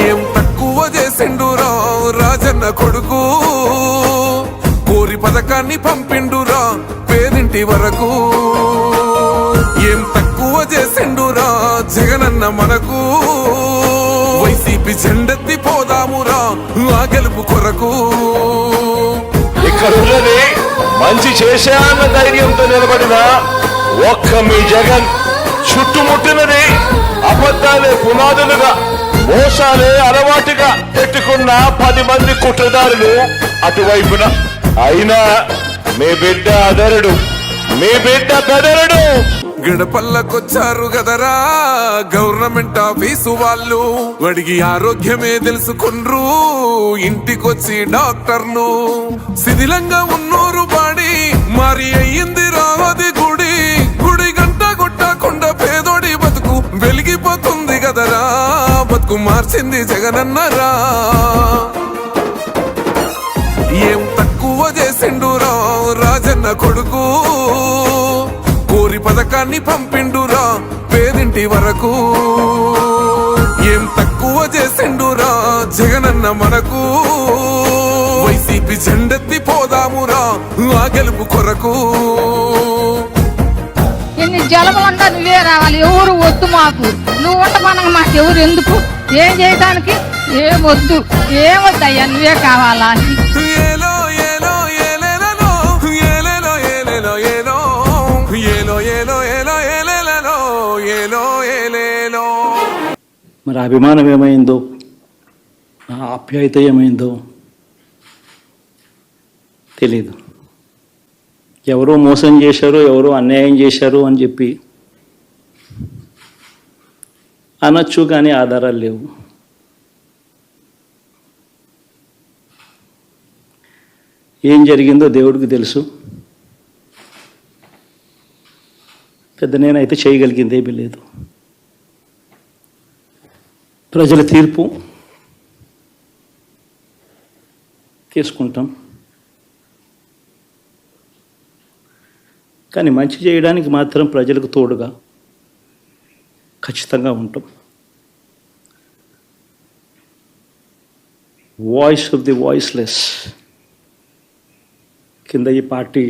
ఏం తక్కువ చేసిండురా రాజన్న కొడుకు, కోరి పథకాన్ని పంపిండురా పేదింటి వరకు. ఏం తక్కువ చేసిండురా జగనన్న మనకు, వైసీపీ జెండెత్తి పోదామురా ఆ గెలుపు కొరకు. ఇక్కడ ఉన్నది మంచి చేశాన్న ధైర్యంతో నిలబడిన ఒక్క మీ జగన్, చుట్టుముట్టినది అబద్ధాలే పునాదులుగా, మోసాలే అలవాటుగా పెట్టుకున్న 10 మంది కుట్రదారులు అటువైపున. అయినా మీ బిడ్డ అదరుడు, మీ బిడ్డ బెదరుడు. గడపల్లకొచ్చారు గదరా గవర్నమెంట్ ఆఫీసు వాళ్ళు, అడిగి ఆరోగ్యమే తెలుసుకుండ్రు ఇంటికొచ్చి డాక్టర్లు. శిథిలంగా ఉన్నోరు బాడి మరి అయ్యింది రావది గుడి, గుడి గంట కొట్టకుండా పేదోడి బతుకు వెలిగిపోతుంది గదరా, బతుకు మార్చింది జగనన్నరా. ఏం తక్కువ చేసిండురా రాజన్న కొడుకు, కోరి పథకాన్ని పంపిండురా పేదింటి వరకు. ఏం తక్కువ చేసిండురా జగనన్న మనకు, వైసీపీ జెండెత్తి పోదామురా ఆ గెలుపు కొరకు. ఎన్ని జలములంతా నువ్వే రావాలి, ఎవరు వద్దు మాకు, నువ్వు ఉండమనగా మాకు ఎవరు ఎందుకు, ఏం చేయడానికి ఏమొద్దు, ఏమొద్దయ్యా నువ్వే కావాలా అని. మరి అభిమానం ఏమైందో, ఆప్యాయత ఏమైందో తెలీదు. ఎవరో మోసం చేశారు, ఎవరో అన్యాయం చేశారు అని చెప్పి అనొచ్చు, కానీ ఆధారాలు లేవు. ఏం జరిగిందో దేవుడికి తెలుసు. పెద్ద నేనైతే చేయగలిగింది ఏమీ లేదు. ప్రజల తీర్పు తీసుకుంటాం, కానీ మంచి చేయడానికి మాత్రం ప్రజలకు తోడుగా ఖచ్చితంగా ఉంటాం. వాయిస్ ఆఫ్ ది వాయిస్లెస్ కింద ఈ పార్టీ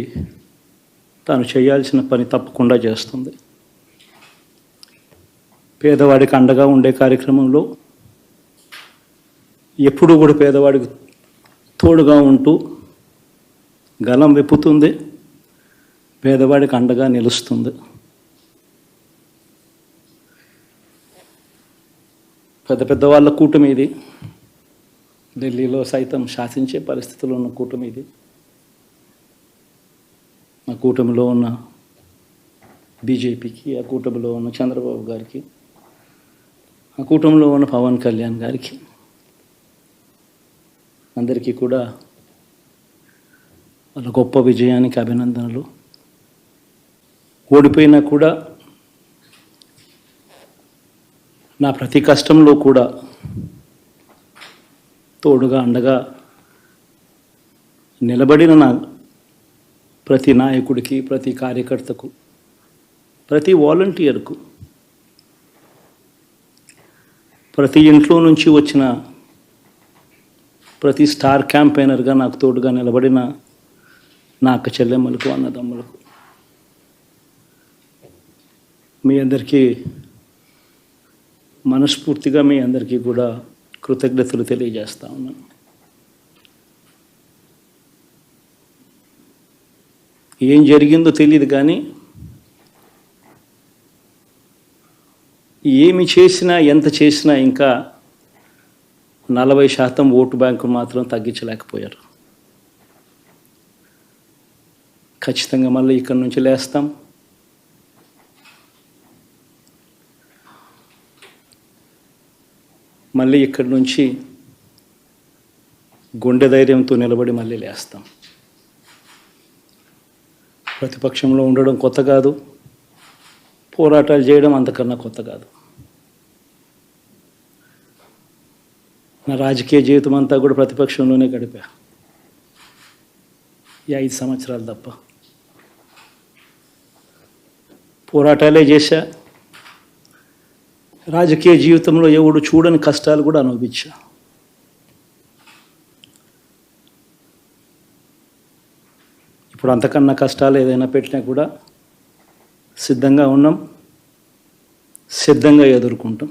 తాను చేయాల్సిన పని తప్పకుండా చేస్తుంది. పేదవాడికి అండగా ఉండే కార్యక్రమంలో ఎప్పుడూ కూడా పేదవాడికి తోడుగా ఉంటూ గలం విప్పుతుంది, పేదవాడికి అండగా నిలుస్తుంది. పెద్ద పెద్ద వాళ్ళ కూటమి ఇది, ఢిల్లీలో సైతం శాసించే పరిస్థితుల్లో ఉన్న కూటమి ఇది. ఆ కూటమిలో ఉన్న బీజేపీకి, ఆ కూటమిలో ఉన్న చంద్రబాబు గారికి, ఆ కూటమిలో ఉన్న పవన్ కళ్యాణ్ గారికి, అందరికీ కూడా వాళ్ళ గొప్ప విజయానికి అభినందనలు. ఓడిపోయినా కూడా నా ప్రతి కష్టంలో కూడా తోడుగా అండగా నిలబడిన నా ప్రతి నాయకుడికి, ప్రతి కార్యకర్తకు, ప్రతి వాలంటీర్కు, ప్రతి ఇంట్లో నుంచి వచ్చిన ప్రతి స్టార్ క్యాంపెయినర్గా నాకు తోడుగా నిలబడిన నా అక్క చెల్లెమ్మలకు, అన్నదమ్ములకు, మీ అందరికీ మనస్ఫూర్తిగా మీ అందరికీ కూడా కృతజ్ఞతలు తెలియజేస్తా ఉన్నాను. ఏం జరిగిందో తెలియదు, కానీ ఏమి చేసినా, ఎంత చేసినా ఇంకా 40% ఓటు బ్యాంకు మాత్రం తగ్గించలేకపోయారు. ఖచ్చితంగా మళ్ళీ ఇక్కడి నుంచి లేస్తాం. మళ్ళీ ఇక్కడి నుంచి గుండె ధైర్యంతో నిలబడి మళ్ళీ లేస్తాం. ప్రతిపక్షంలో ఉండడం కొత్త కాదు, పోరాటాలు చేయడం అంతకన్నా కొత్త కాదు. నా రాజకీయ జీవితం అంతా కూడా ప్రతిపక్షంలోనే గడిపా, ఈ 5 సంవత్సరాలు తప్ప. పోరాటాలే చేశా, రాజకీయ జీవితంలో ఎవడు చూడని కష్టాలు కూడా అనుభవించా. ఇప్పుడు అంతకన్నా కష్టాలు ఏదైనా పెట్టినా కూడా సిద్ధంగా ఉన్నాం, సిద్ధంగా ఎదుర్కొంటాం.